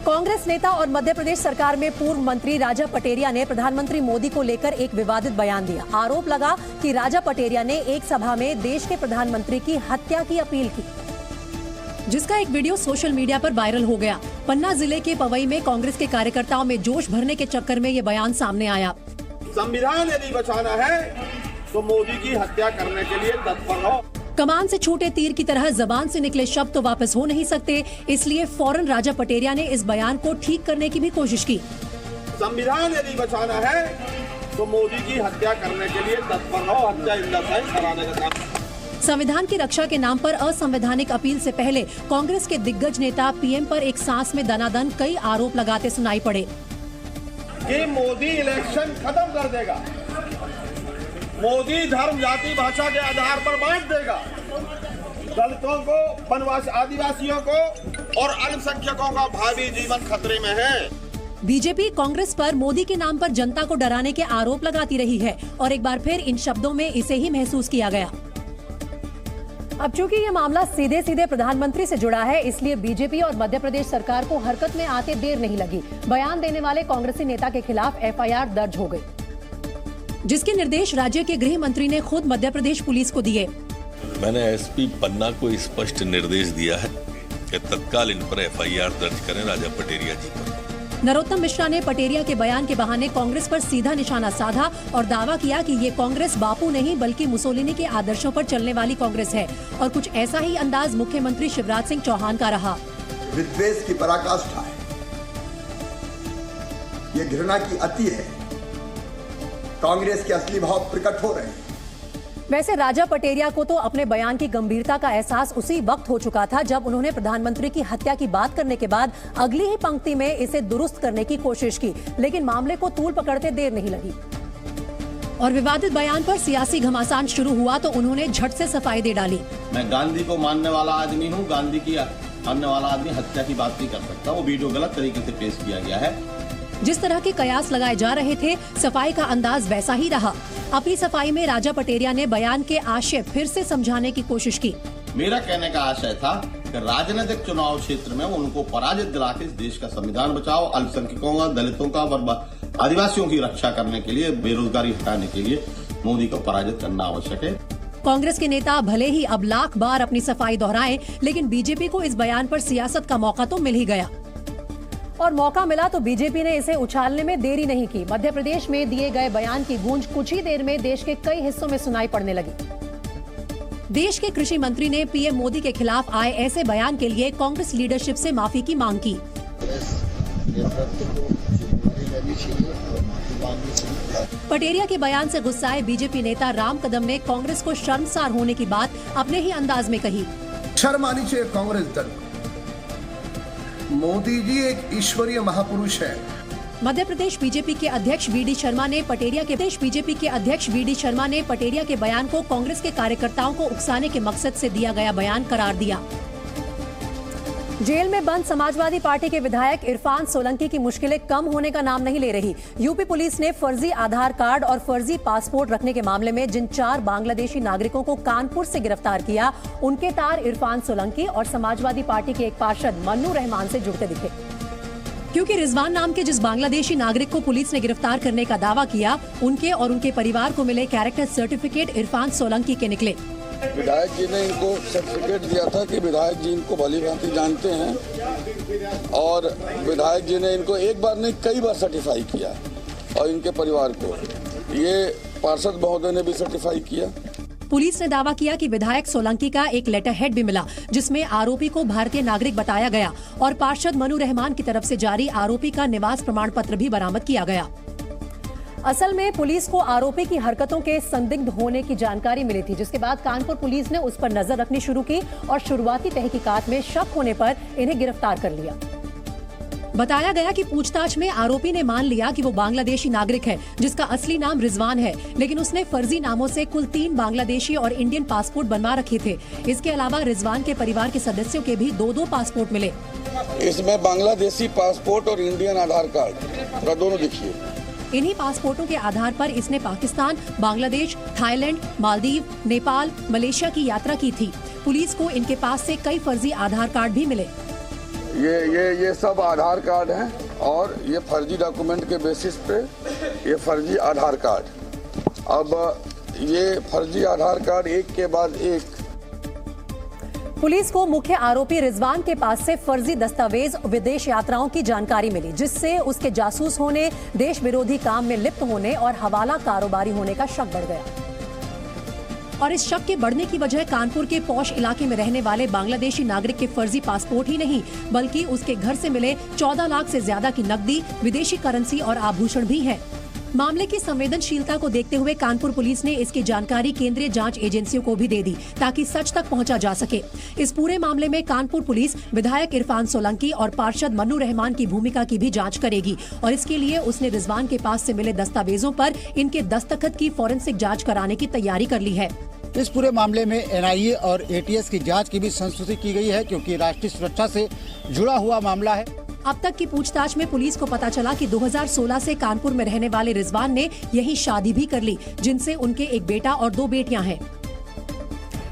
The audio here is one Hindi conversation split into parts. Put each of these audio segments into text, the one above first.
कांग्रेस नेता और मध्य प्रदेश सरकार में पूर्व मंत्री राजा पटेरिया ने प्रधानमंत्री मोदी को लेकर एक विवादित बयान दिया। आरोप लगा कि राजा पटेरिया ने एक सभा में देश के प्रधानमंत्री की हत्या की अपील की, जिसका एक वीडियो सोशल मीडिया पर वायरल हो गया। पन्ना जिले के पवई में कांग्रेस के कार्यकर्ताओं में जोश भरने के चक्कर में ये बयान सामने आया। संविधान यदि बचाना है तो मोदी की हत्या करने के लिए तत्पर रहो। कमान से छूटे तीर की तरह जबान से निकले शब्द तो वापस हो नहीं सकते, इसलिए फौरन राजा पटेरिया ने इस बयान को ठीक करने की भी कोशिश की। संविधान यदि बचाना है तो मोदी की हत्या करने के लिए तत्पर रहो, हत्या कराने का काम। संविधान की रक्षा के नाम पर असंवैधानिक अपील से पहले कांग्रेस के दिग्गज नेता पीएम पर एक सांस में दनादन कई आरोप लगाते सुनाई पड़े कि मोदी इलेक्शन खत्म कर देगा, मोदी धर्म जाति भाषा के आधार पर बांट देगा, दलितों को, वनवासी आदिवासियों को और अल्पसंख्यकों का भावी जीवन खतरे में है। बीजेपी कांग्रेस पर मोदी के नाम पर जनता को डराने के आरोप लगाती रही है और एक बार फिर इन शब्दों में इसे ही महसूस किया गया। अब चूंकि ये मामला सीधे सीधे प्रधानमंत्री से जुड़ा है, इसलिए बीजेपी और मध्य प्रदेश सरकार को हरकत में आते देर नहीं लगी। बयान देने वाले कांग्रेसी नेता के खिलाफ एफआईआर दर्ज हो गई, जिसके निर्देश राज्य के गृह मंत्री ने खुद मध्य प्रदेश पुलिस को दिए। मैंने एसपी पन्ना को स्पष्ट निर्देश दिया है कि तत्काल इन पर एफआईआर दर्ज करें राजा पटेरिया जी पर। नरोत्तम मिश्रा ने पटेरिया के बयान के बहाने कांग्रेस पर सीधा निशाना साधा और दावा किया कि ये कांग्रेस बापू नहीं बल्कि मुसोलिनी के आदर्शों पर चलने वाली कांग्रेस है और कुछ ऐसा ही अंदाज मुख्यमंत्री शिवराज सिंह चौहान का रहा। विद्वेष की पराकाष्ठा है, ये घृणा की अति है, कांग्रेस के असली भाव प्रकट हो रहे हैं। वैसे राजा पटेरिया को तो अपने बयान की गंभीरता का एहसास उसी वक्त हो चुका था जब उन्होंने प्रधानमंत्री की हत्या की बात करने के बाद अगली ही पंक्ति में इसे दुरुस्त करने की कोशिश की, लेकिन मामले को तूल पकड़ते देर नहीं लगी और विवादित बयान पर सियासी घमासान शुरू हुआ तो उन्होंने झट से सफाई दे डाली। मैं गांधी को मानने वाला आदमी हूँ, गांधी की मानने वाला आदमी हत्या की बात नहीं कर सकता। वो वीडियो गलत तरीके से पेश किया गया है। जिस तरह के कयास लगाए जा रहे थे, सफाई का अंदाज वैसा ही रहा। अपनी सफाई में राजा पटेरिया ने बयान के आशय फिर से समझाने की कोशिश की। मेरा कहने का आशय था कि राजनीतिक चुनाव क्षेत्र में उनको पराजित दिला के देश का संविधान बचाओ, अल्पसंख्यकों का, दलितों का और आदिवासियों की रक्षा करने के लिए, बेरोजगारी हटाने के लिए मोदी को पराजित करना आवश्यक है। कांग्रेस के नेता भले ही अब लाख बार अपनी सफाई दोहराएं, लेकिन बीजेपी को इस बयान पर सियासत का मौका तो मिल ही गया और मौका मिला तो बीजेपी ने इसे उछालने में देरी नहीं की। मध्य प्रदेश में दिए गए बयान की गूंज कुछ ही देर में देश के कई हिस्सों में सुनाई पड़ने लगी। देश के कृषि मंत्री ने पीएम मोदी के खिलाफ आए ऐसे बयान के लिए कांग्रेस लीडरशिप से माफी की मांग की। पटेरिया के बयान से गुस्साए बीजेपी नेता राम कदम ने कांग्रेस को शर्मसार होने की बात अपने ही अंदाज में कही। शर्म आनी चाहिए कांग्रेस दल। मोदी जी एक ईश्वरीय महापुरुष है। मध्य प्रदेश बीजेपी के अध्यक्ष वीडी शर्मा ने पटेरिया के बयान को कांग्रेस के कार्यकर्ताओं को उकसाने के मकसद से दिया गया बयान करार दिया। जेल में बंद समाजवादी पार्टी के विधायक इरफान सोलंकी की मुश्किलें कम होने का नाम नहीं ले रही। यूपी पुलिस ने फर्जी आधार कार्ड और फर्जी पासपोर्ट रखने के मामले में जिन 4 बांग्लादेशी नागरिकों को कानपुर से गिरफ्तार किया, उनके तार इरफान सोलंकी और समाजवादी पार्टी के एक पार्षद मन्नू रहमान से जुड़ते दिखे। क्योंकि रिजवान नाम के जिस बांग्लादेशी नागरिक को पुलिस ने गिरफ्तार करने का दावा किया, उनके और उनके परिवार को मिले कैरेक्टर सर्टिफिकेट इरफान सोलंकी के निकले। विधायक जी ने इनको सर्टिफिकेट दिया था कि विधायक जी इनको भली भांति जानते हैं और विधायक जी ने इनको एक बार नहीं कई बार सर्टिफाई किया और इनके परिवार को, ये पार्षद महोदय ने भी सर्टिफाई किया। पुलिस ने दावा किया कि विधायक सोलंकी का एक लेटर हेड भी मिला जिसमें आरोपी को भारतीय नागरिक बताया गया और पार्षद मनु रहमान की तरफ से जारी आरोपी का निवास प्रमाण पत्र भी बरामद किया गया। असल में पुलिस को आरोपी की हरकतों के संदिग्ध होने की जानकारी मिली थी, जिसके बाद कानपुर पुलिस ने उस पर नजर रखनी शुरू की और शुरुआती तहकीकात में शक होने पर इन्हें गिरफ्तार कर लिया। बताया गया कि पूछताछ में आरोपी ने मान लिया कि वो बांग्लादेशी नागरिक है जिसका असली नाम रिजवान है, लेकिन उसने फर्जी नामों से कुल 3 बांग्लादेशी और इंडियन पासपोर्ट बनवा रखे थे। इसके अलावा रिजवान के परिवार के सदस्यों के भी 2-2 पासपोर्ट मिले। इसमें बांग्लादेशी पासपोर्ट और इंडियन आधार कार्ड दोनों दिखिए। इन्हीं पासपोर्टों के आधार पर इसने पाकिस्तान, बांग्लादेश, थाईलैंड, मालदीव, नेपाल, मलेशिया की यात्रा की थी। पुलिस को इनके पास से कई फर्जी आधार कार्ड भी मिले। ये सब आधार कार्ड हैं और ये फर्जी डॉक्यूमेंट के बेसिस पे ये फर्जी आधार कार्ड। अब ये फर्जी आधार कार्ड एक के बाद एक। पुलिस को मुख्य आरोपी रिजवान के पास से फर्जी दस्तावेज विदेश यात्राओं की जानकारी मिली, जिससे उसके जासूस होने, देश विरोधी काम में लिप्त होने और हवाला कारोबारी होने का शक बढ़ गया। और इस शक के बढ़ने की वजह कानपुर के पौश इलाके में रहने वाले बांग्लादेशी नागरिक के फर्जी पासपोर्ट ही नहीं, बल्कि उसके घर से मिले 14 लाख से ज्यादा की नकदी, विदेशी करेंसी और आभूषण भी हैं। मामले की संवेदनशीलता को देखते हुए कानपुर पुलिस ने इसकी जानकारी केंद्रीय जांच एजेंसियों को भी दे दी, ताकि सच तक पहुंचा जा सके। इस पूरे मामले में कानपुर पुलिस विधायक इरफान सोलंकी और पार्षद मन्नू रहमान की भूमिका की भी जांच करेगी, और इसके लिए उसने रिजवान के पास से मिले दस्तावेजों पर इनके दस्तखत की फॉरेंसिक जांच कराने की तैयारी कर ली है। इस पूरे मामले में एनआईए और एटीएस की जांच की भी संस्तुति की गई है, क्योंकि राष्ट्रीय सुरक्षा से जुड़ा हुआ मामला है। अब तक की पूछताछ में पुलिस को पता चला कि 2016 से कानपुर में रहने वाले रिजवान ने यही शादी भी कर ली, जिनसे उनके एक बेटा और 2 बेटियां हैं।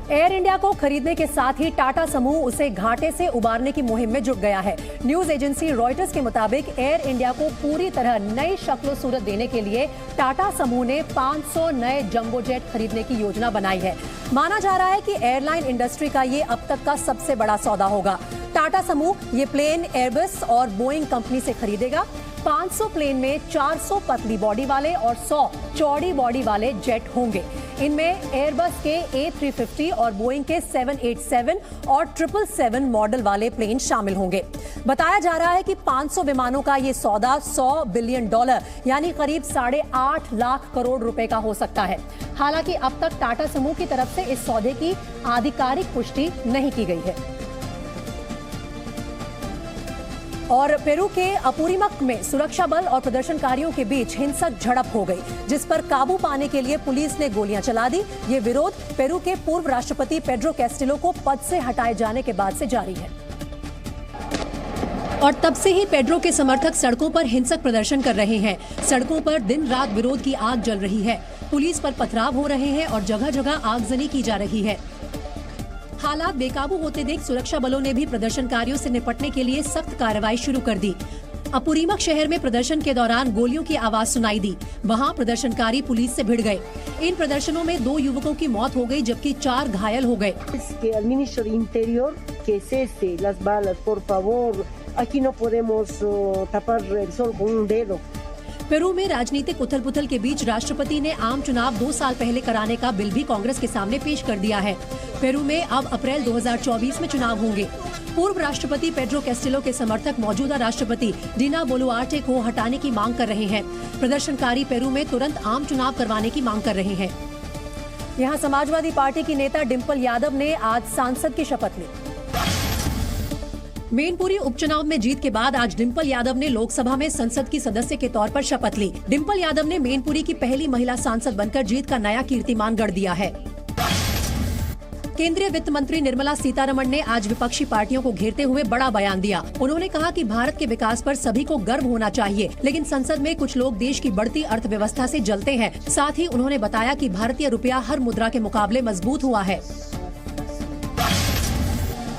एयर इंडिया को खरीदने के साथ ही टाटा समूह उसे घाटे से उबारने की मुहिम में जुट गया है। न्यूज एजेंसी रॉयटर्स के मुताबिक एयर इंडिया को पूरी तरह नई शक्ल सूरत देने के लिए टाटा समूह ने 500 नए जंबो जेट खरीदने की योजना बनाई है। माना जा रहा है कि एयरलाइन इंडस्ट्री का ये अब तक का सबसे बड़ा सौदा होगा। टाटा समूह ये प्लेन एयरबस और बोइंग कंपनी से खरीदेगा। 500 प्लेन में 400 पतली बॉडी वाले और 100 चौड़ी बॉडी वाले जेट होंगे। इनमें एयरबस के A350 और बोइंग के 787 और 777 मॉडल वाले प्लेन शामिल होंगे। बताया जा रहा है कि 500 विमानों का ये सौदा $100 बिलियन यानी करीब 8.5 लाख करोड़ रुपए का हो सकता है। हालांकि अब तक टाटा समूह की तरफ से इस सौदे की आधिकारिक पुष्टि नहीं की गई है। और पेरू के अपुरीमक में सुरक्षा बल और प्रदर्शनकारियों के बीच हिंसक झड़प हो गई, जिस पर काबू पाने के लिए पुलिस ने गोलियां चला दी। ये विरोध पेरू के पूर्व राष्ट्रपति पेड्रो कैस्टिलो को पद से हटाए जाने के बाद से जारी है। और तब से ही पेड्रो के समर्थक सड़कों पर हिंसक प्रदर्शन कर रहे हैं। सड़कों पर दिन रात विरोध की आग जल रही है। पुलिस पर पथराव हो रहे हैं और जगह जगह आगजनी की जा रही है। हालात बेकाबू होते देख सुरक्षा बलों ने भी प्रदर्शनकारियों से निपटने के लिए सख्त कार्रवाई शुरू कर दी। अपुरीमक शहर में प्रदर्शन के दौरान गोलियों की आवाज सुनाई दी। वहां प्रदर्शनकारी पुलिस से भिड़ गए। इन प्रदर्शनों में 2 युवकों की मौत हो गई, जबकि 4 घायल हो गए। पेरू में राजनीतिक उथल पुथल के बीच राष्ट्रपति ने आम चुनाव 2 साल पहले कराने का बिल भी कांग्रेस के सामने पेश कर दिया है। पेरू में अब अप्रैल 2024 में चुनाव होंगे। पूर्व राष्ट्रपति पेड्रो कैस्टिलो के समर्थक मौजूदा राष्ट्रपति डिना बोलुआर्टे को हटाने की मांग कर रहे हैं। प्रदर्शनकारी पेरू में तुरंत आम चुनाव करवाने की मांग कर रहे हैं। यहाँ समाजवादी पार्टी की नेता डिम्पल यादव ने आज सांसद की शपथ ली। मैनपुरी उपचुनाव में जीत के बाद आज डिम्पल यादव ने लोकसभा में संसद की सदस्य के तौर पर शपथ ली। डिम्पल यादव ने मैनपुरी की पहली महिला सांसद बनकर जीत का नया कीर्तिमान गढ़ दिया है। केंद्रीय वित्त मंत्री निर्मला सीतारमण ने आज विपक्षी पार्टियों को घेरते हुए बड़ा बयान दिया। उन्होंने कहा कि भारत के विकास पर सभी को गर्व होना चाहिए, लेकिन संसद में कुछ लोग देश की बढ़ती अर्थव्यवस्था से जलते हैं। साथ ही उन्होंने बताया कि भारतीय रुपया हर मुद्रा के मुकाबले मजबूत हुआ है।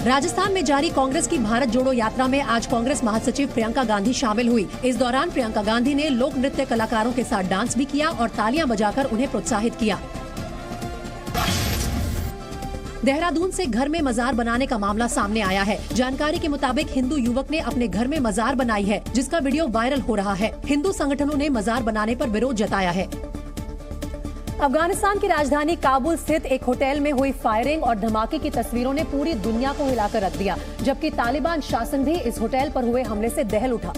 राजस्थान में जारी कांग्रेस की भारत जोड़ो यात्रा में आज कांग्रेस महासचिव प्रियंका गांधी शामिल हुई। इस दौरान प्रियंका गांधी ने लोक नृत्य कलाकारों के साथ डांस भी किया और तालियां बजाकर उन्हें प्रोत्साहित किया। देहरादून से घर में मजार बनाने का मामला सामने आया है। जानकारी के मुताबिक हिंदू युवक ने अपने घर में मजार बनाई है, जिसका वीडियो वायरल हो रहा है। हिंदू संगठनों ने मजार बनाने पर विरोध जताया है। अफगानिस्तान की राजधानी काबुल स्थित एक होटल में हुई फायरिंग और धमाके की तस्वीरों ने पूरी दुनिया को हिलाकर रख दिया, जबकि तालिबान शासन भी इस होटल पर हुए हमले से दहल उठा।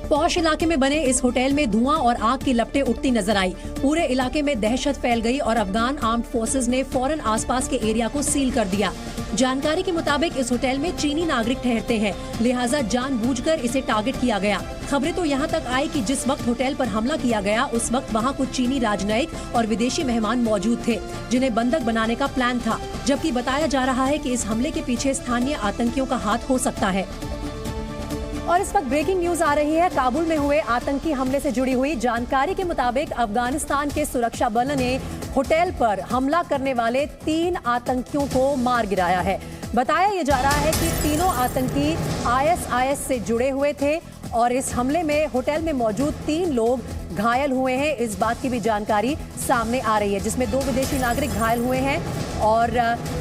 पौश इलाके में बने इस होटल में धुआं और आग की लपटें उठती नजर आई। पूरे इलाके में दहशत फैल गई और अफगान आर्म्ड फोर्सेज ने फौरन आसपास के एरिया को सील कर दिया। जानकारी के मुताबिक इस होटल में चीनी नागरिक ठहरते हैं, लिहाजा जानबूझकर इसे टारगेट किया गया। खबरें तो यहाँ तक आई कि जिस वक्त होटल पर हमला किया गया उस वक्त वहाँ कुछ चीनी राजनयिक और विदेशी मेहमान मौजूद थे, जिन्हें बंधक बनाने का प्लान था। जबकि बताया जा रहा है कि इस हमले के पीछे स्थानीय आतंकियों का हाथ हो सकता है। और इस वक्त ब्रेकिंग न्यूज आ रही है। काबुल में हुए आतंकी हमले से जुड़ी हुई जानकारी के मुताबिक अफगानिस्तान के सुरक्षा बल ने होटल पर हमला करने वाले 3 आतंकियों को मार गिराया है। बताया ये जा रहा है कि तीनों आतंकी ISIS से जुड़े हुए थे और इस हमले में होटल में मौजूद 3 लोग घायल हुए हैं। इस बात की भी जानकारी सामने आ रही है, जिसमें 2 विदेशी नागरिक घायल हुए हैं और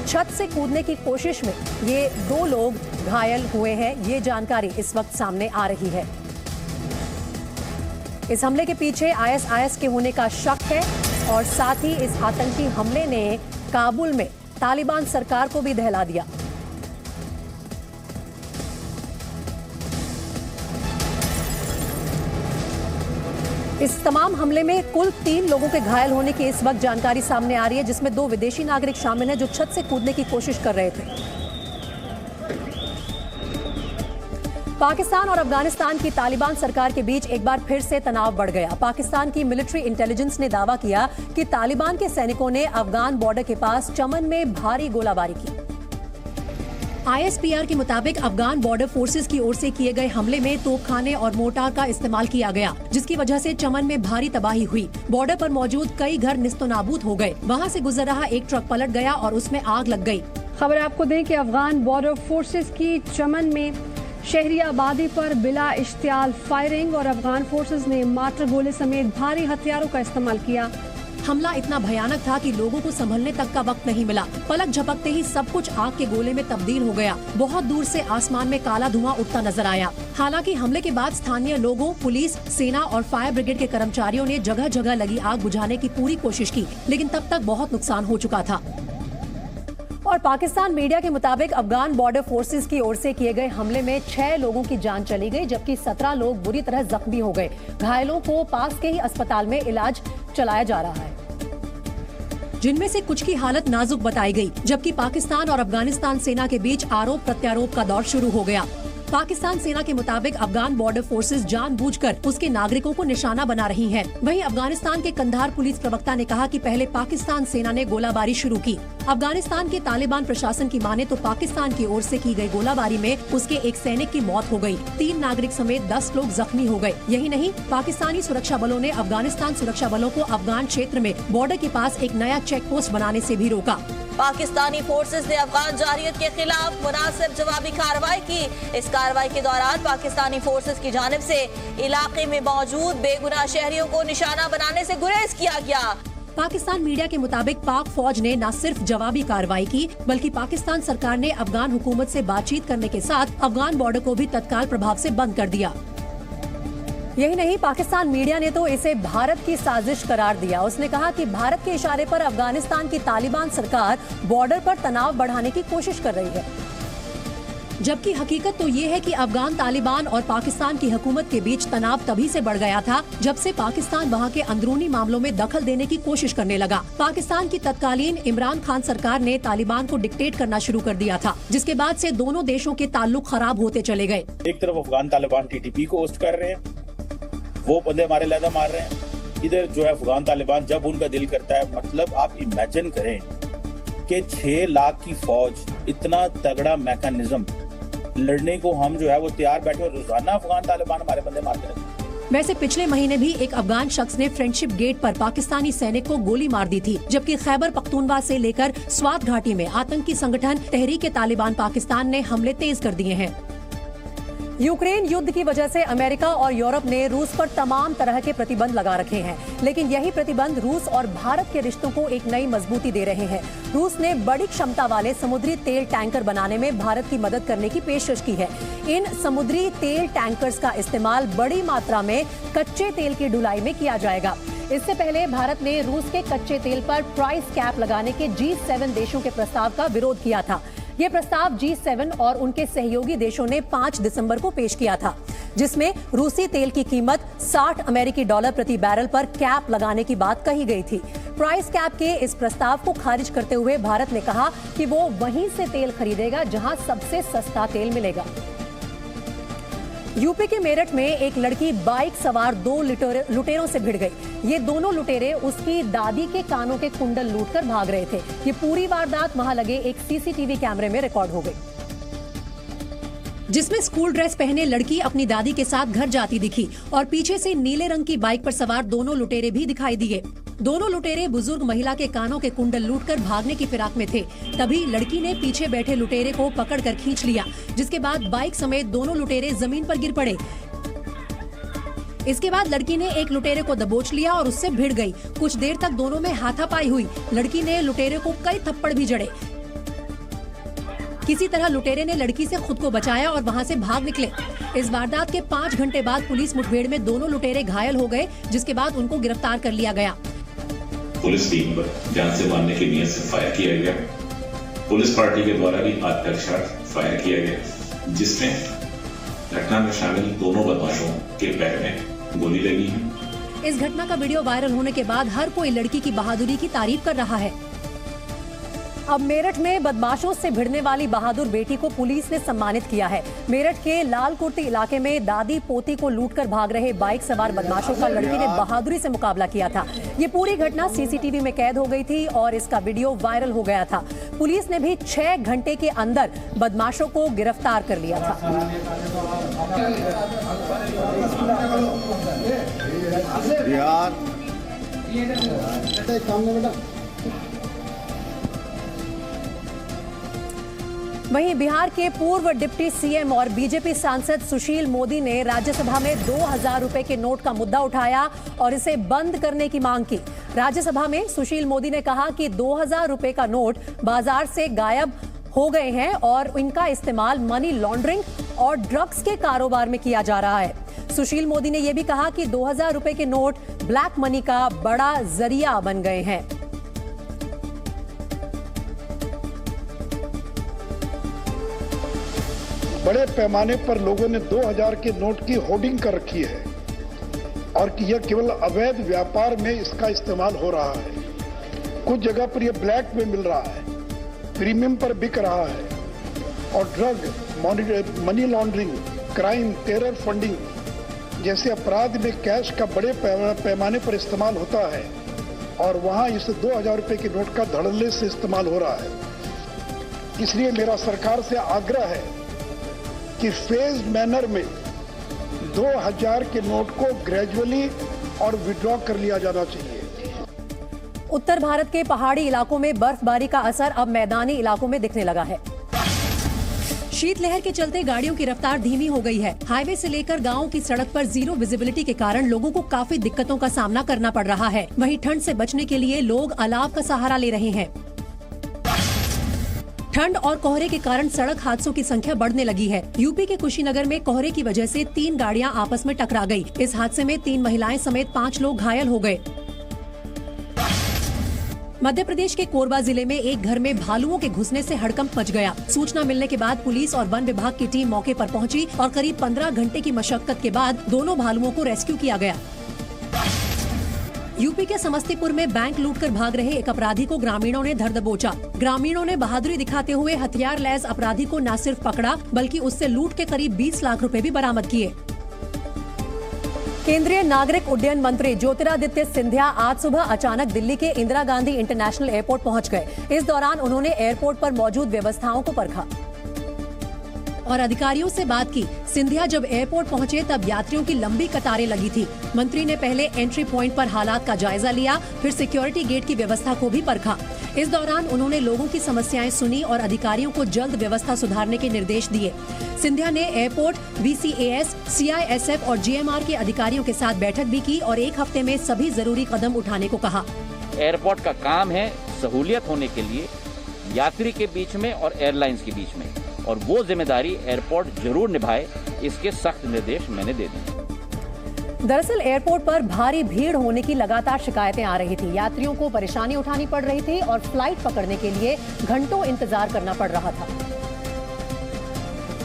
छत से कूदने की कोशिश में ये 2 लोग घायल हुए हैं। ये जानकारी इस वक्त सामने आ रही है। इस हमले के पीछे ISIS के होने का शक है और साथ ही इस आतंकी हमले ने काबुल में तालिबान सरकार को भी दहला दिया। इस तमाम हमले में कुल 3 लोगों के घायल होने की इस वक्त जानकारी सामने आ रही है, जिसमें 2 विदेशी नागरिक शामिल हैं जो छत से कूदने की कोशिश कर रहे थे। पाकिस्तान और अफगानिस्तान की तालिबान सरकार के बीच एक बार फिर से तनाव बढ़ गया। पाकिस्तान की मिलिट्री इंटेलिजेंस ने दावा किया कि तालिबान के सैनिकों ने अफगान बॉर्डर के पास चमन में भारी गोलाबारी की। ISPR के मुताबिक अफगान बॉर्डर फोर्सेस की ओर से किए गए हमले में तोपखाने और मोर्टार का इस्तेमाल किया गया, जिसकी वजह से चमन में भारी तबाही हुई। बॉर्डर पर मौजूद कई घर निस्तनाबूद हो गए। वहां से गुजर रहा एक ट्रक पलट गया और उसमें आग लग गई। खबर आपको दें कि अफगान बॉर्डर फोर्सेस की चमन में शहरी आबादी पर बिला इश्तियाल फायरिंग और अफगान फोर्सेस ने मार्टर गोले समेत भारी हथियारों का इस्तेमाल किया। हमला इतना भयानक था कि लोगों को संभलने तक का वक्त नहीं मिला। पलक झपकते ही सब कुछ आग के गोले में तब्दील हो गया। बहुत दूर से आसमान में काला धुआं उठता नजर आया। हालांकि हमले के बाद स्थानीय लोगों, पुलिस, सेना और फायर ब्रिगेड के कर्मचारियों ने जगह जगह लगी आग बुझाने की पूरी कोशिश की, लेकिन तब तक बहुत नुकसान हो चुका था। और पाकिस्तान मीडिया के मुताबिक अफगान बॉर्डर फोर्सेस की ओर से किए गए हमले में 6 लोगों की जान चली गई, जबकि 17 लोग बुरी तरह जख्मी हो गए। घायलों को पास के ही अस्पताल में इलाज चलाया जा रहा है, जिनमें से कुछ की हालत नाजुक बताई गई। जबकि पाकिस्तान और अफगानिस्तान सेना के बीच आरोप प्रत्यारोप का दौर शुरू हो गया। पाकिस्तान सेना के मुताबिक अफगान बॉर्डर फोर्सेस जानबूझकर उसके नागरिकों को निशाना बना रही हैं। वहीं अफगानिस्तान के कंधार पुलिस प्रवक्ता ने कहा कि पहले पाकिस्तान सेना ने गोलाबारी शुरू की। अफगानिस्तान के तालिबान प्रशासन की माने तो पाकिस्तान की ओर से की गई गोलाबारी में उसके एक सैनिक की मौत हो गई। 3 नागरिक समेत 10 लोग जख्मी हो गए। यही नहीं, पाकिस्तानी सुरक्षा बलों ने अफगानिस्तान सुरक्षा बलों को अफगान क्षेत्र में बॉर्डर के पास एक नया चेक पोस्ट बनाने से भी रोका। पाकिस्तानी फोर्सेस ने अफगान जारियत के खिलाफ मुनासिब जवाबी कार्रवाई की। इस कार्रवाई के दौरान पाकिस्तानी फोर्सेस की जानिब से इलाके में मौजूद बेगुनाह शहरियों को निशाना बनाने से गुरेज किया गया। पाकिस्तान मीडिया के मुताबिक पाक फौज ने न सिर्फ जवाबी कार्रवाई की, बल्कि पाकिस्तान सरकार ने अफगान हुकूमत से बातचीत करने के साथ अफगान बॉर्डर को भी तत्काल प्रभाव से बंद कर दिया। यही नहीं, पाकिस्तान मीडिया ने तो इसे भारत की साजिश करार दिया। उसने कहा कि भारत के इशारे पर अफगानिस्तान की तालिबान सरकार बॉर्डर पर तनाव बढ़ाने की कोशिश कर रही है, जबकि हकीकत तो ये है कि अफगान तालिबान और पाकिस्तान की हुकूमत के बीच तनाव तभी से बढ़ गया था जब से पाकिस्तान वहाँ के अंदरूनी मामलों में दखल देने की कोशिश करने लगा। पाकिस्तान की तत्कालीन इमरान खान सरकार ने तालिबान को डिक्टेट करना शुरू कर दिया था, जिसके बाद से दोनों देशों के ताल्लुक खराब होते चले गए। एक तरफ अफगान तालिबान TTP को होस्ट कर रहे हैं, वो बंदे हमारे लहदा मार रहे हैं। इधर जो है अफगान तालिबान जब उनका दिल करता है, मतलब आप इमेजिन करें कि 6 लाख की फौज, इतना तगड़ा मैकेनिज्म लड़ने को हम जो है वो तैयार बैठे और रोजाना अफगान तालिबान हमारे बंदे मारते रहते हैं। वैसे पिछले महीने भी एक अफगान शख्स ने फ्रेंडशिप गेट पर पाकिस्तानी सैनिक को गोली मार दी थी, जबकि खैबर पख्तूनख्वा से लेकर स्वात घाटी में आतंकी संगठन तहरीक तालिबान पाकिस्तान ने हमले तेज कर दिए हैं। यूक्रेन युद्ध की वजह से अमेरिका और यूरोप ने रूस पर तमाम तरह के प्रतिबंध लगा रखे हैं, लेकिन यही प्रतिबंध रूस और भारत के रिश्तों को एक नई मजबूती दे रहे हैं। रूस ने बड़ी क्षमता वाले समुद्री तेल टैंकर बनाने में भारत की मदद करने की पेशकश की है। इन समुद्री तेल टैंकर्स का इस्तेमाल बड़ी मात्रा में कच्चे तेल की ढुलाई में किया जाएगा। इससे पहले भारत ने रूस के कच्चे तेल पर प्राइस कैप लगाने के G7 देशों के प्रस्ताव का विरोध किया था। ये प्रस्ताव G7 और उनके सहयोगी देशों ने 5 दिसंबर को पेश किया था, जिसमें रूसी तेल की कीमत $60 प्रति बैरल पर कैप लगाने की बात कही गई थी। प्राइस कैप के इस प्रस्ताव को खारिज करते हुए भारत ने कहा कि वो वहीं से तेल खरीदेगा जहां सबसे सस्ता तेल मिलेगा। यूपी के मेरठ में एक लड़की बाइक सवार 2 लुटेरों से भिड़ गई। ये दोनों लुटेरे उसकी दादी के कानों के कुंडल लूटकर भाग रहे थे। ये पूरी वारदात वहां लगे एक CCTV कैमरे में रिकॉर्ड हो गई, जिसमें स्कूल ड्रेस पहने लड़की अपनी दादी के साथ घर जाती दिखी और पीछे से नीले रंग की बाइक पर सवार दोनों लुटेरे भी दिखाई दिए। दोनों लुटेरे बुजुर्ग महिला के कानों के कुंडल लूटकर भागने की फिराक में थे। तभी लड़की ने पीछे बैठे लुटेरे को पकड़कर खींच लिया, जिसके बाद बाइक समेत दोनों लुटेरे जमीन पर गिर पड़े। इसके बाद लड़की ने एक लुटेरे को दबोच लिया और उससे भिड़ गई। कुछ देर तक दोनों में हाथापाई हुई। लड़की ने लुटेरे को कई थप्पड़ भी जड़े। किसी तरह लुटेरे ने लड़की से खुद को बचाया और वहां से भाग निकले। इस वारदात के 5 घंटे बाद पुलिस मुठभेड़ में दोनों लुटेरे घायल हो गए, जिसके बाद उनको गिरफ्तार कर लिया गया। पुलिस टीम पर जान से मारने की नीयत से फायर किया गया। पुलिस पार्टी के द्वारा भी आत्मरक्षा फायर किया गया, जिसमें घटना में शामिल दोनों बदमाशों के पैर में गोली लगी है। इस घटना का वीडियो वायरल होने के बाद हर कोई लड़की की बहादुरी की तारीफ कर रहा है। अब मेरठ में बदमाशों से भिड़ने वाली बहादुर बेटी को पुलिस ने सम्मानित किया है। मेरठ के लालकुर्ती इलाके में दादी पोती को लूटकर भाग रहे बाइक सवार बदमाशों का लड़की ने बहादुरी से मुकाबला किया था। ये पूरी घटना सीसीटीवी में कैद हो गई थी और इसका वीडियो वायरल हो गया था। पुलिस ने भी 6 घंटे के अंदर बदमाशों को गिरफ्तार कर लिया था। वहीं बिहार के पूर्व डिप्टी सीएम और बीजेपी सांसद सुशील मोदी ने राज्यसभा में 2000 रुपए के नोट का मुद्दा उठाया और इसे बंद करने की मांग की। राज्यसभा में सुशील मोदी ने कहा कि 2000 रुपए का नोट बाजार से गायब हो गए हैं और इनका इस्तेमाल मनी लॉन्ड्रिंग और ड्रग्स के कारोबार में किया जा रहा है। सुशील मोदी ने यह भी कहा कि 2000 रुपए के नोट ब्लैक मनी का बड़ा जरिया बन गए हैं। बड़े पैमाने पर लोगों ने 2000 के नोट की होर्डिंग कर रखी है और कि यह केवल अवैध व्यापार में इसका इस्तेमाल हो रहा है। कुछ जगह पर यह ब्लैक में मिल रहा है, प्रीमियम पर बिक रहा है और drug, money laundering, crime, terror funding जैसे अपराध में कैश का बड़े पैमाने पर इस्तेमाल होता है और वहां इस 2000 रुपए के नोट का धड़ल्ले से इस्तेमाल हो रहा है। इसलिए मेरा सरकार से आग्रह है कि फेज मैनर में 2000 के नोट को ग्रेजुअली और विड्रॉ कर लिया जाना चाहिए। उत्तर भारत के पहाड़ी इलाकों में बर्फबारी का असर अब मैदानी इलाकों में दिखने लगा है। शीतलहर के चलते गाड़ियों की रफ्तार धीमी हो गई है। हाईवे से लेकर गांवों की सड़क पर जीरो विजिबिलिटी के कारण लोगों को काफी दिक्कतों का सामना करना पड़ रहा है। वहीं ठंड से बचने के लिए लोग अलाव का सहारा ले रहे हैं। ठंड और कोहरे के कारण सड़क हादसों की संख्या बढ़ने लगी है। यूपी के कुशीनगर में कोहरे की वजह से 3 गाड़ियां आपस में टकरा गई। इस हादसे में 3 महिलाएं समेत 5 लोग घायल हो गए। मध्य प्रदेश के कोरबा जिले में एक घर में भालुओं के घुसने से हड़कंप मच गया। सूचना मिलने के बाद पुलिस और वन विभाग की टीम मौके पर पहुंची और करीब 15 घंटे की मशक्कत के बाद दोनों भालुओं को रेस्क्यू किया गया। यूपी के समस्तीपुर में बैंक लूटकर भाग रहे एक अपराधी को ग्रामीणों ने धर दबोचा। ग्रामीणों ने बहादुरी दिखाते हुए हथियार लैस अपराधी को न सिर्फ पकड़ा बल्कि उससे लूट के करीब 20 लाख रुपए भी बरामद किए। केंद्रीय नागरिक उड्डयन मंत्री ज्योतिरादित्य सिंधिया आज सुबह अचानक दिल्ली के इंदिरा गांधी इंटरनेशनल एयरपोर्ट पहुंच गए। इस दौरान उन्होंने एयरपोर्ट पर मौजूद व्यवस्थाओं को परखा और अधिकारियों से बात की। सिंधिया जब एयरपोर्ट पहुंचे तब यात्रियों की लंबी कतारें लगी थी। मंत्री ने पहले एंट्री पॉइंट पर हालात का जायजा लिया, फिर सिक्योरिटी गेट की व्यवस्था को भी परखा। इस दौरान उन्होंने लोगों की समस्याएं सुनी और अधिकारियों को जल्द व्यवस्था सुधारने के निर्देश दिए। सिंधिया ने एयरपोर्ट, VCAS, CISF और GMR के अधिकारियों के साथ बैठक भी की और 1 हफ्ते में सभी जरूरी कदम उठाने को कहा। एयरपोर्ट का काम है सहूलियत होने के लिए यात्री के बीच में और एयरलाइंस के बीच में, और वो जिम्मेदारी एयरपोर्ट जरूर निभाए, इसके सख्त निर्देश मैंने दे दिए। दरअसल एयरपोर्ट पर भारी भीड़ होने की लगातार शिकायतें आ रही थी। यात्रियों को परेशानी उठानी पड़ रही थी और फ्लाइट पकड़ने के लिए घंटों इंतजार करना पड़ रहा था,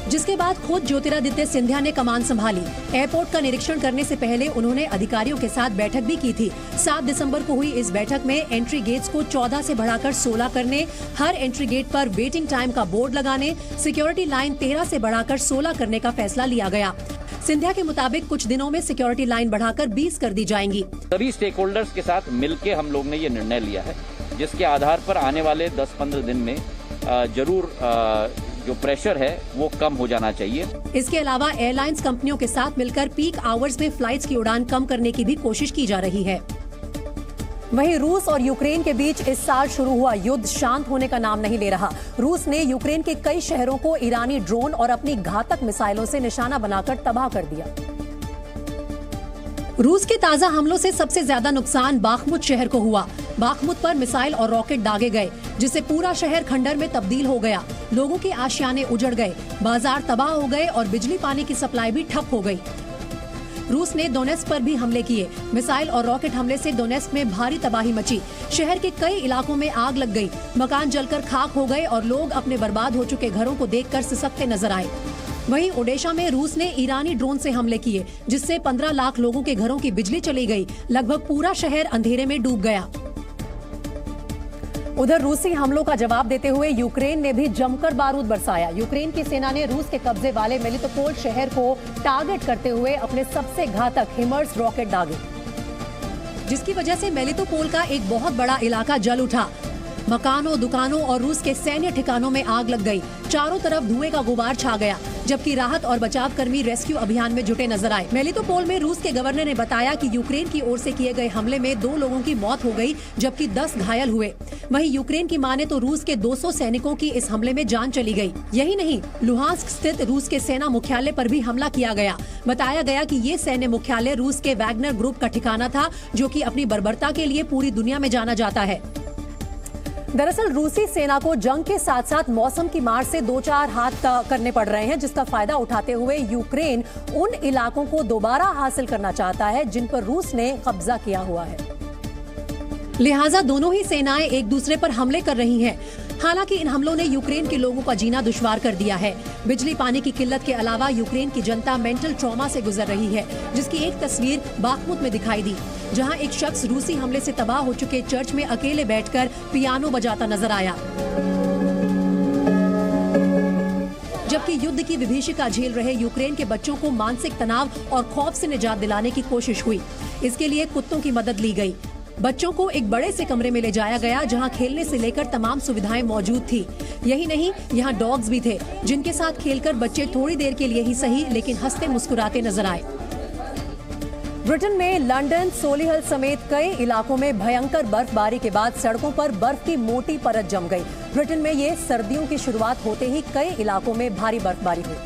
जिसके बाद खुद ज्योतिरादित्य सिंधिया ने कमान संभाली। एयरपोर्ट का निरीक्षण करने से पहले उन्होंने अधिकारियों के साथ बैठक भी की थी। 7 दिसंबर को हुई इस बैठक में एंट्री गेट्स को 14 से बढ़ाकर 16 करने, हर एंट्री गेट पर वेटिंग टाइम का बोर्ड लगाने, सिक्योरिटी लाइन 13 से बढ़ाकर 16 करने का फैसला लिया गया। सिंधिया के मुताबिक कुछ दिनों में सिक्योरिटी लाइन बढ़ाकर 20 कर दी जाएंगी। सभी स्टेक होल्डर्स के साथ मिलकर हम लोग ने ये निर्णय लिया है, जिसके आधार पर आने वाले 10-15 दिन में जरूर जो प्रेशर है वो कम हो जाना चाहिए। इसके अलावा एयरलाइंस कंपनियों के साथ मिलकर पीक आवर्स में फ्लाइट्स की उड़ान कम करने की भी कोशिश की जा रही है। वहीं रूस और यूक्रेन के बीच इस साल शुरू हुआ युद्ध शांत होने का नाम नहीं ले रहा। रूस ने यूक्रेन के कई शहरों को ईरानी ड्रोन और अपनी घातक मिसाइलों से निशाना बनाकर तबाह कर दिया। रूस के ताजा हमलों से सबसे ज्यादा नुकसान बाखमुत शहर को हुआ। बाखमुत पर मिसाइल और रॉकेट दागे गए, जिससे पूरा शहर खंडर में तब्दील हो गया। लोगों के आशियाने उजड़ गए, बाजार तबाह हो गए और बिजली पानी की सप्लाई भी ठप हो गई। रूस ने डोनेस्क पर भी हमले किए। मिसाइल और रॉकेट हमले से डोनेस्क में भारी तबाही मची। शहर के कई इलाकों में आग लग गई, मकान जलकर खाक हो गए और लोग अपने बर्बाद हो चुके घरों को देखकर सिसकते नजर आए। वहीं ओडेशा में रूस ने ईरानी ड्रोन से हमले किए, जिससे 15 लाख लोगों के घरों की बिजली चली गई। लगभग पूरा शहर अंधेरे में डूब गया। उधर रूसी हमलों का जवाब देते हुए यूक्रेन ने भी जमकर बारूद बरसाया। यूक्रेन की सेना ने रूस के कब्जे वाले मेलिटोपोल शहर को टारगेट करते हुए अपने सबसे घातक हिमर्स रॉकेट दागे, जिसकी वजह से मेलिटोपोल का एक बहुत बड़ा इलाका जल उठा। मकानों, दुकानों और रूस के सैन्य ठिकानों में आग लग गई। चारों तरफ धुएं का गुबार छा गया, जबकि राहत और बचाव कर्मी रेस्क्यू अभियान में जुटे नजर आए। मेलिटोपोल में रूस के गवर्नर ने बताया कि यूक्रेन की ओर से किए गए हमले में 2 लोगों की मौत हो गई, जबकि 10 घायल हुए। वहीं यूक्रेन की माने तो रूस के 200 सैनिकों की इस हमले में जान चली गई। यही नहीं, लुहांस्क स्थित रूस के सेना मुख्यालय पर भी हमला किया गया। बताया गया कि ये सैन्य मुख्यालय रूस के वैगनर ग्रुप का ठिकाना था, जो कि अपनी बर्बरता के लिए पूरी दुनिया में जाना जाता है। दरअसल रूसी सेना को जंग के साथ साथ मौसम की मार से 2-4 हाथ करने पड़ रहे हैं, जिसका फायदा उठाते हुए यूक्रेन उन इलाकों को दोबारा हासिल करना चाहता है जिन पर रूस ने कब्जा किया हुआ है। लिहाजा दोनों ही सेनाएं एक दूसरे पर हमले कर रही हैं। हालांकि इन हमलों ने यूक्रेन के लोगों का जीना दुश्वार कर दिया है। बिजली पानी की किल्लत के अलावा यूक्रेन की जनता मेंटल ट्रॉमा से गुजर रही है, जिसकी एक तस्वीर बाखमुत में दिखाई दी, जहां एक शख्स रूसी हमले से तबाह हो चुके चर्च में अकेले बैठकर पियानो बजाता नजर आया। जबकि युद्ध की विभीषिका झेल रहे यूक्रेन के बच्चों को मानसिक तनाव और खौफ से निजात दिलाने की कोशिश हुई। इसके लिए कुत्तों की मदद ली गई। बच्चों को एक बड़े से कमरे में ले जाया गया, जहां खेलने से लेकर तमाम सुविधाएं मौजूद थी। यही नहीं, यहां डॉग्स भी थे, जिनके साथ खेलकर बच्चे थोड़ी देर के लिए ही सही, लेकिन हंसते मुस्कुराते नजर आए। ब्रिटेन में लंदन, सोलिहल समेत कई इलाकों में भयंकर बर्फबारी के बाद सड़कों पर बर्फ की मोटी परत जम गई। ब्रिटेन में ये सर्दियों की शुरुआत होते ही कई इलाकों में भारी बर्फबारी हुई,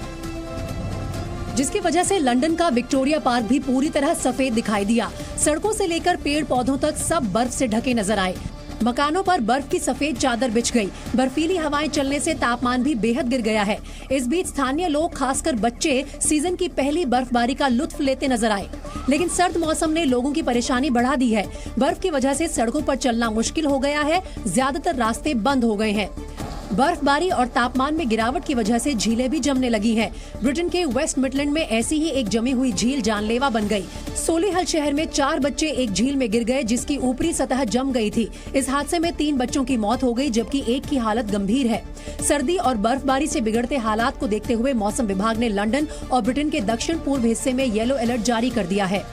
जिसकी वजह से लंदन का विक्टोरिया पार्क भी पूरी तरह सफेद दिखाई दिया। सड़कों से लेकर पेड़ पौधों तक सब बर्फ से ढके नजर आए। मकानों पर बर्फ की सफेद चादर बिछ गई। बर्फीली हवाएं चलने से तापमान भी बेहद गिर गया है। इस बीच स्थानीय लोग, खासकर बच्चे, सीजन की पहली बर्फबारी का लुत्फ लेते नजर आए। लेकिन सर्द मौसम ने लोगों की परेशानी बढ़ा दी है। बर्फ की वजह से सड़कों पर चलना मुश्किल हो गया है। ज्यादातर रास्ते बंद हो गए हैं। बर्फबारी और तापमान में गिरावट की वजह से झीलें भी जमने लगी हैं। ब्रिटेन के वेस्ट मिडलैंड में ऐसी ही एक जमी हुई झील जानलेवा बन गई। सोलिहल शहर में 4 बच्चे एक झील में गिर गए, जिसकी ऊपरी सतह जम गई थी। इस हादसे में 3 बच्चों की मौत हो गई, जबकि एक की हालत गंभीर है। सर्दी और बर्फबारी से बिगड़ते हालात को देखते हुए मौसम विभाग ने लंदन और ब्रिटेन के दक्षिण पूर्व हिस्से में येलो अलर्ट जारी कर दिया है।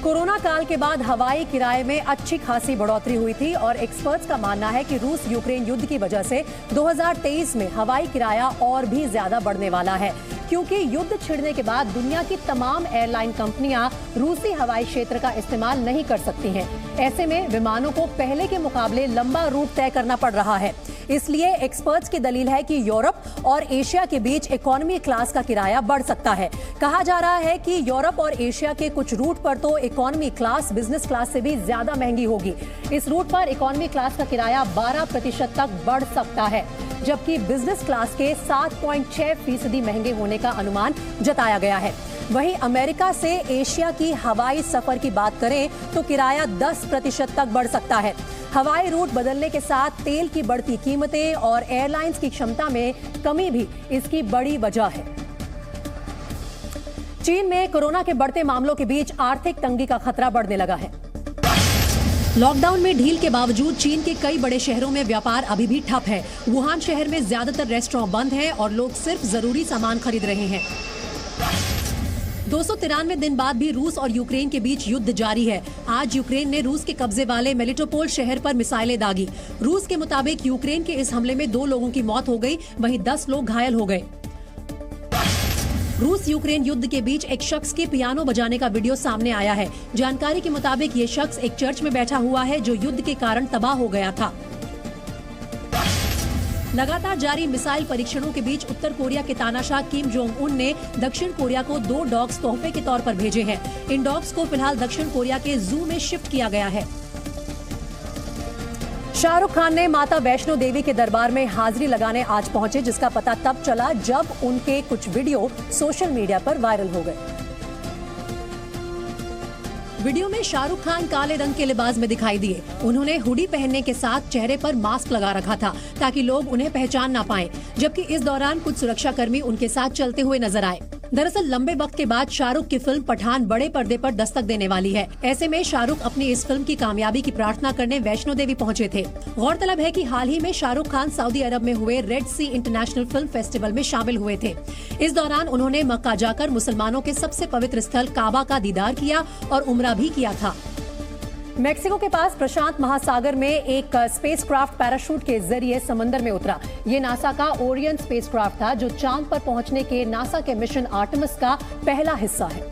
कोरोना काल के बाद हवाई किराए में अच्छी खासी बढ़ोतरी हुई थी और एक्सपर्ट्स का मानना है कि रूस यूक्रेन युद्ध की वजह से 2023 में हवाई किराया और भी ज्यादा बढ़ने वाला है, क्योंकि युद्ध छिड़ने के बाद दुनिया की तमाम एयरलाइन कंपनियां रूसी हवाई क्षेत्र का इस्तेमाल नहीं कर सकती हैं। ऐसे में विमानों को पहले के मुकाबले लंबा रूट तय करना पड़ रहा है। इसलिए एक्सपर्ट्स की दलील है कि यूरोप और एशिया के बीच इकोनॉमी क्लास का किराया बढ़ सकता है। कहा जा रहा है कि यूरोप और एशिया के कुछ रूट पर तो इकोनॉमी क्लास बिजनेस क्लास से भी ज्यादा महंगी होगी। इस रूट पर इकोनॉमी क्लास का किराया 12% तक बढ़ सकता है, जबकि बिजनेस क्लास के 7.6% महंगे होने का अनुमान जताया गया है। वहीं अमेरिका से एशिया की हवाई सफर की बात करें तो किराया 10% तक बढ़ सकता है। हवाई रूट बदलने के साथ तेल की बढ़ती कीमतें और एयरलाइंस की क्षमता में कमी भी इसकी बड़ी वजह है। चीन में कोरोना के बढ़ते मामलों के बीच आर्थिक तंगी का खतरा बढ़ने लगा है। लॉकडाउन में ढील के बावजूद चीन के कई बड़े शहरों में व्यापार अभी भी ठप है। वुहान शहर में ज्यादातर रेस्टोरेंट बंद हैं और लोग सिर्फ जरूरी सामान खरीद रहे हैं। 293 दिन बाद भी रूस और यूक्रेन के बीच युद्ध जारी है। आज यूक्रेन ने रूस के कब्जे वाले मेलिटोपोल शहर पर मिसाइलें दागी। रूस के मुताबिक यूक्रेन के इस हमले में 2 लोगों की मौत हो गई, वहीं 10 लोग घायल हो गए। रूस यूक्रेन युद्ध के बीच एक शख्स के पियानो बजाने का वीडियो सामने आया है। जानकारी के मुताबिक ये शख्स एक चर्च में बैठा हुआ है जो युद्ध के कारण तबाह हो गया था। लगातार जारी मिसाइल परीक्षणों के बीच उत्तर कोरिया के तानाशाह किम जोंग उन ने दक्षिण कोरिया को 2 डॉग्स तोहफे के तौर पर भेजे हैं। इन डॉग्स को फिलहाल दक्षिण कोरिया के जू में शिफ्ट किया गया है। शाहरुख खान ने माता वैष्णो देवी के दरबार में हाजिरी लगाने आज पहुंचे, जिसका पता तब चला जब उनके कुछ वीडियो सोशल मीडिया पर वायरल हो गए। वीडियो में शाहरुख खान काले रंग के लिबास में दिखाई दिए। उन्होंने हुडी पहनने के साथ चेहरे पर मास्क लगा रखा था ताकि लोग उन्हें पहचान ना पाएं, जबकि इस दौरान कुछ सुरक्षाकर्मी उनके साथ चलते हुए नजर आए। दरअसल लंबे वक्त के बाद शाहरुख की फिल्म पठान बड़े पर्दे पर दस्तक देने वाली है। ऐसे में शाहरुख अपनी इस फिल्म की कामयाबी की प्रार्थना करने वैष्णो देवी पहुंचे थे। गौरतलब है कि हाल ही में शाहरुख खान सऊदी अरब में हुए रेड सी इंटरनेशनल फिल्म फेस्टिवल में शामिल हुए थे। इस दौरान उन्होंने मक्का जाकर मुसलमानों के सबसे पवित्र स्थल काबा का दीदार किया और उम्रा भी किया था। मेक्सिको के पास प्रशांत महासागर में एक स्पेसक्राफ्ट पैराशूट के जरिए समंदर में उतरा। ये नासा का ओरियन स्पेसक्राफ्ट था जो चांद पर पहुंचने के नासा के मिशन आर्टेमिस का पहला हिस्सा है,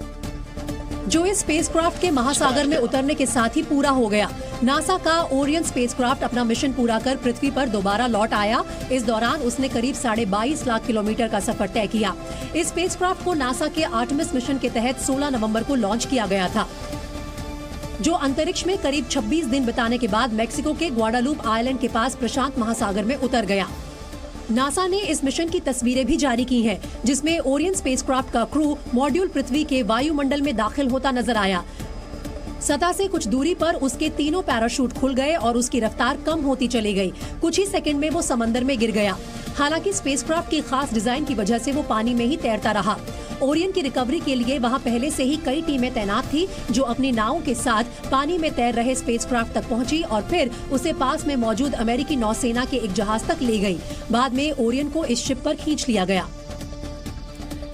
जो इस स्पेसक्राफ्ट के महासागर में उतरने के साथ ही पूरा हो गया। नासा का ओरियन स्पेसक्राफ्ट अपना मिशन पूरा कर पृथ्वी पर दोबारा लौट आया। इस दौरान उसने करीब 22.5 लाख किलोमीटर का सफर तय किया। इस स्पेसक्राफ्ट को नासा के आर्टेमिस मिशन के तहत 16 नवंबर को लॉन्च किया गया था, जो अंतरिक्ष में करीब 26 दिन बिताने के बाद मेक्सिको के ग्वाडालूप आइलैंड के पास प्रशांत महासागर में उतर गया। नासा ने इस मिशन की तस्वीरें भी जारी की हैं, जिसमें ओरियन स्पेसक्राफ्ट का क्रू मॉड्यूल पृथ्वी के वायुमंडल में दाखिल होता नजर आया। सतह से कुछ दूरी पर उसके तीनों पैराशूट खुल गए और उसकी रफ्तार कम होती चली गई। कुछ ही सेकंड में वो समंदर में गिर गया। हालांकि स्पेसक्राफ्ट की खास डिजाइन की वजह से वो पानी में ही तैरता रहा। ओरियन की रिकवरी के लिए वहां पहले से ही कई टीमें तैनात थी, जो अपनी नावों के साथ पानी में तैर रहे स्पेसक्राफ्ट तक पहुंची और फिर उसे पास में मौजूद अमेरिकी नौसेना के एक जहाज तक ले गई। बाद में ओरियन को इस शिप पर खींच लिया गया।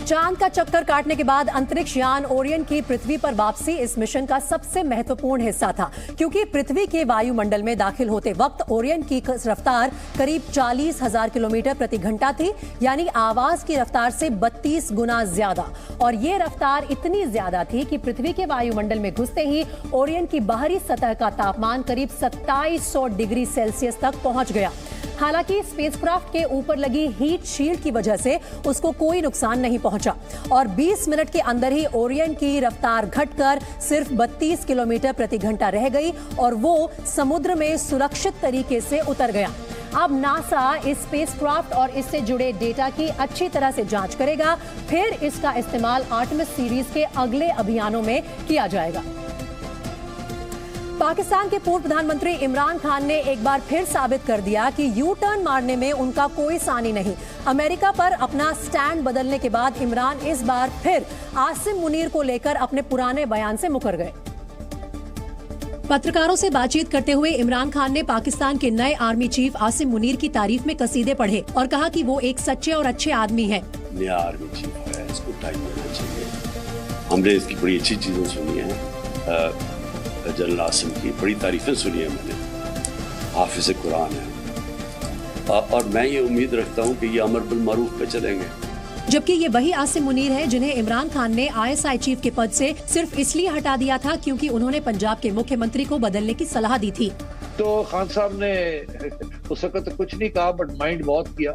चांद का चक्कर काटने के बाद अंतरिक्ष यान ओरियन की पृथ्वी पर वापसी इस मिशन का सबसे महत्वपूर्ण हिस्सा था, क्योंकि पृथ्वी के वायुमंडल में दाखिल होते वक्त ओरियन की रफ्तार करीब 40,000 किलोमीटर प्रति घंटा थी, यानी आवाज की रफ्तार से 32 गुना ज्यादा। और ये रफ्तार इतनी ज्यादा थी कि पृथ्वी के वायुमंडल में घुसते ही ओरियन की बाहरी सतह का तापमान करीब 2700 डिग्री सेल्सियस तक पहुंच गया। हालांकि स्पेसक्राफ्ट के ऊपर लगी हीट शील्ड की वजह से उसको कोई नुकसान नहीं पहुंचा और 20 मिनट के अंदर ही ओरियन की रफ्तार घटकर सिर्फ 32 किलोमीटर प्रति घंटा रह गई और वो समुद्र में सुरक्षित तरीके से उतर गया। अब नासा इस स्पेसक्राफ्ट और इससे जुड़े डेटा की अच्छी तरह से जांच करेगा, फिर इसका इस्तेमाल आर्टेमिस सीरीज के अगले अभियानों में किया जाएगा। पाकिस्तान के पूर्व प्रधानमंत्री इमरान खान ने एक बार फिर साबित कर दिया कि यू टर्न मारने में उनका कोई सानी नहीं। अमेरिका पर अपना स्टैंड बदलने के बाद इमरान इस बार फिर आसिम मुनीर को लेकर अपने पुराने बयान से मुकर गए। पत्रकारों से बातचीत करते हुए इमरान खान ने पाकिस्तान के नए आर्मी चीफ आसिम मुनीर की तारीफ में कसीदे पढ़े और कहा कि वो एक सच्चे और अच्छे आदमी हैं। नया आर्मी चीफ है, इसको टाइम देना चाहिए। हमने इसकी बड़ी अच्छी चीजें सुनी है, जनरल आसिम की बड़ी तारीफें सुनी है मैंने, हाफिज कुरान है और मैं ये उम्मीद रखता हूँ कि ये अमर बिल मारूफ पे चलेंगे। जबकि ये वही आसिम मुनीर है जिन्हें इमरान खान ने ISI चीफ के पद से सिर्फ इसलिए हटा दिया था क्योंकि उन्होंने पंजाब के मुख्यमंत्री को बदलने की सलाह दी थी। तो खान साहब ने उस वक्त तो कुछ नहीं कहा, बट माइंड बहुत किया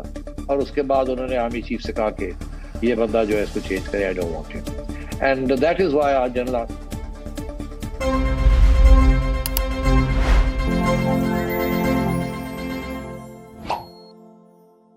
और उसके बाद उन्होंने आर्मी चीफ से कहा कि ये बंदा जो है इसको चेंज करे, I don't want him, and that is why general